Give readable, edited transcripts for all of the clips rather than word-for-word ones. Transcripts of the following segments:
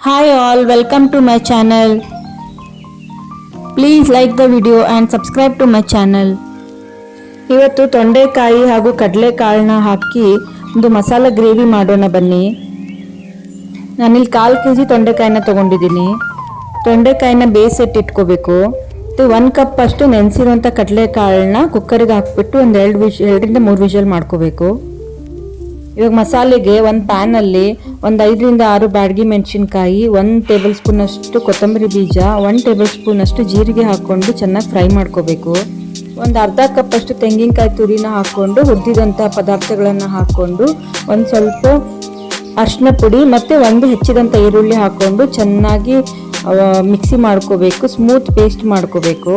Hi all, welcome to my channel. Please like the video and subscribe to my channel. ಇವತ್ತು ತೊಂಡೆಕಾಯಿ ಹಾಗೂ ಕಡಲೆಕಾಳನ್ನ ಹಾಕಿ ಒಂದು masala gravy ಮಾಡೋಣ ಬನ್ನಿ. ನಾನಿಲ್ಲಿ 1/4 kg ತೊಂಡೆಕಾಯಿನ ತಗೊಂಡಿದ್ದೀನಿ. ತೊಂಡೆಕಾಯಿನ ಬೇಯಿಸಿಟ್ಟಿಟ್ಕೋಬೇಕು. 1 ಕಪ್ ಅಷ್ಟು ನೆನೆಸಿರುವಂಥ ಕಡಲೆಕಾಳನ್ನ ಕುಕ್ಕರಿಗೆ ಹಾಕ್ಬಿಟ್ಟು ಒಂದು 2ರಿಂದ 3 ವಿಷಲ್ ಮಾಡ್ಕೋಬೇಕು. ಇವಾಗ ಮಸಾಲೆಗೆ ಒಂದು ಪ್ಯಾನಲ್ಲಿ ಒಂದು 5ರಿಂದ 6 ಬ್ಯಾಡಗಿ ಮೆಣಸಿನ್ಕಾಯಿ, 1 ಟೇಬಲ್ ಸ್ಪೂನ್ ಅಷ್ಟು ಕೊತ್ತಂಬರಿ ಬೀಜ, 1 ಟೇಬಲ್ ಸ್ಪೂನ್ ಅಷ್ಟು ಜೀರಿಗೆ ಹಾಕ್ಕೊಂಡು ಚೆನ್ನಾಗಿ ಫ್ರೈ ಮಾಡ್ಕೋಬೇಕು. ಒಂದು ಅರ್ಧ ಕಪ್ ಅಷ್ಟು ತೆಂಗಿನಕಾಯಿ ತುರಿನ ಹಾಕ್ಕೊಂಡು ಹುರಿದಿದಂಥ ಪದಾರ್ಥಗಳನ್ನು ಹಾಕ್ಕೊಂಡು ಒಂದು ಸ್ವಲ್ಪ ಅರಿಶಿನ ಪುಡಿ ಮತ್ತು ಒಂದು ಹೆಚ್ಚಿದಂಥ ಈರುಳ್ಳಿ ಹಾಕ್ಕೊಂಡು ಚೆನ್ನಾಗಿ ಮಿಕ್ಸಿ ಮಾಡ್ಕೋಬೇಕು, ಸ್ಮೂತ್ ಪೇಸ್ಟ್ ಮಾಡ್ಕೋಬೇಕು.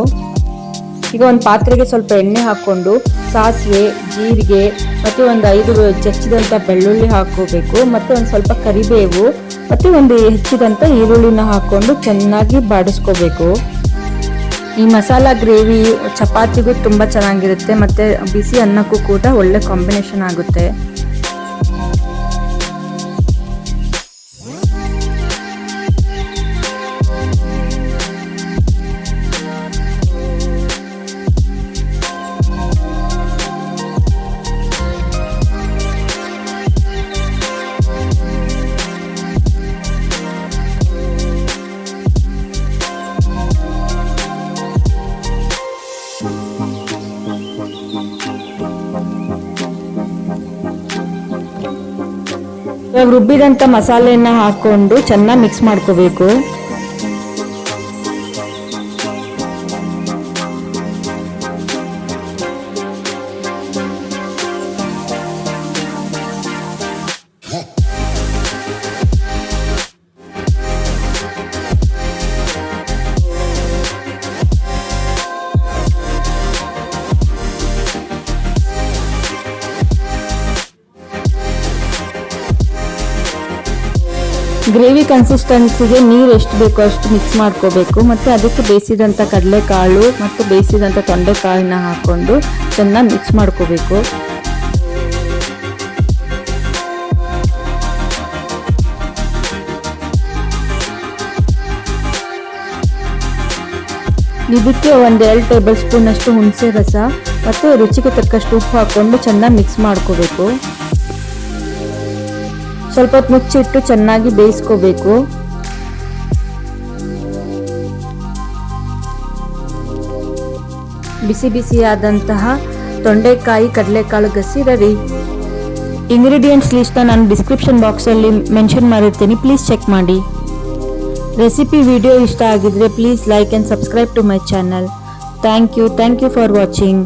ಈಗ ಒಂದು ಪಾತ್ರೆಗೆ ಸ್ವಲ್ಪ ಎಣ್ಣೆ ಹಾಕ್ಕೊಂಡು ಸಾಸಿವೆ, ಜೀರಿಗೆ ಮತ್ತು ಒಂದು 5 ಹೆಚ್ಚಿದಂಥ ಬೆಳ್ಳುಳ್ಳಿ ಹಾಕ್ಕೋಬೇಕು ಮತ್ತು ಒಂದು ಸ್ವಲ್ಪ ಕರಿಬೇವು ಮತ್ತು ಒಂದು ಹೆಚ್ಚಿದಂಥ ಈರುಳ್ಳಿನ ಹಾಕ್ಕೊಂಡು ಚೆನ್ನಾಗಿ ಬಾಡಿಸ್ಕೋಬೇಕು. ಈ ಮಸಾಲ ಗ್ರೇವಿ ಚಪಾತಿಗೂ ತುಂಬ ಚೆನ್ನಾಗಿರುತ್ತೆ ಮತ್ತು ಬಿಸಿ ಅನ್ನಕ್ಕೂ ಕೂಡ ಒಳ್ಳೆ ಕಾಂಬಿನೇಷನ್ ಆಗುತ್ತೆ. ಇವಾಗ ರುಬ್ಬಿದಂಥ ಮಸಾಲೆಯನ್ನು ಹಾಕ್ಕೊಂಡು ಚೆನ್ನಾಗಿ ಮಿಕ್ಸ್ ಮಾಡ್ಕೋಬೇಕು. ಗ್ರೇವಿ ಕನ್ಸಿಸ್ಟೆನ್ಸಿಗೆ ನೀರು ಎಷ್ಟು ಬೇಕೋ ಅಷ್ಟು ಮಿಕ್ಸ್ ಮಾಡ್ಕೋಬೇಕು ಮತ್ತು ಅದಕ್ಕೆ ಬೇಯಿಸಿದಂಥ ಕಡಲೆಕಾಳು ಮತ್ತು ಬೇಯಿಸಿದಂಥ ತೊಂಡೆಕಾಳನ್ನ ಹಾಕ್ಕೊಂಡು ಚೆನ್ನಾಗಿ ಮಿಕ್ಸ್ ಮಾಡ್ಕೋಬೇಕು. ಇದಕ್ಕೆ ಒಂದು 2 ಟೇಬಲ್ ಸ್ಪೂನ್ ಅಷ್ಟು ಹುಣಸೆ ರಸ ಮತ್ತು ರುಚಿಗೆ ತಕ್ಕಷ್ಟು ಉಪ್ಪು ಹಾಕ್ಕೊಂಡು ಚೆನ್ನಾಗಿ ಮಿಕ್ಸ್ ಮಾಡ್ಕೋಬೇಕು. ಸ್ವಲ್ಪ ಹೊತ್ತು ಮುಚ್ಚಿಟ್ಟು ಚೆನ್ನಾಗಿ ಬೇಯಿಸ್ಕೋಬೇಕು. ಬಿಸಿ ಬಿಸಿಯಾದಂತಹ ತೊಂಡೆಕಾಯಿ ಕಡಲೆಕಾಳು ಗಸಿ ರೆಡಿ. ಇಂಗ್ರೀಡಿಯೆಂಟ್ಸ್ ಲಿಸ್ಟ್ನ ನಾನು ಡಿಸ್ಕ್ರಿಪ್ಷನ್ ಬಾಕ್ಸಲ್ಲಿ ಮೆನ್ಷನ್ ಮಾಡಿರ್ತೀನಿ, ಪ್ಲೀಸ್ ಚೆಕ್ ಮಾಡಿ. ರೆಸಿಪಿ ವಿಡಿಯೋ ಇಷ್ಟ ಆಗಿದ್ರೆ please like and subscribe to my channel. Thank you for watching.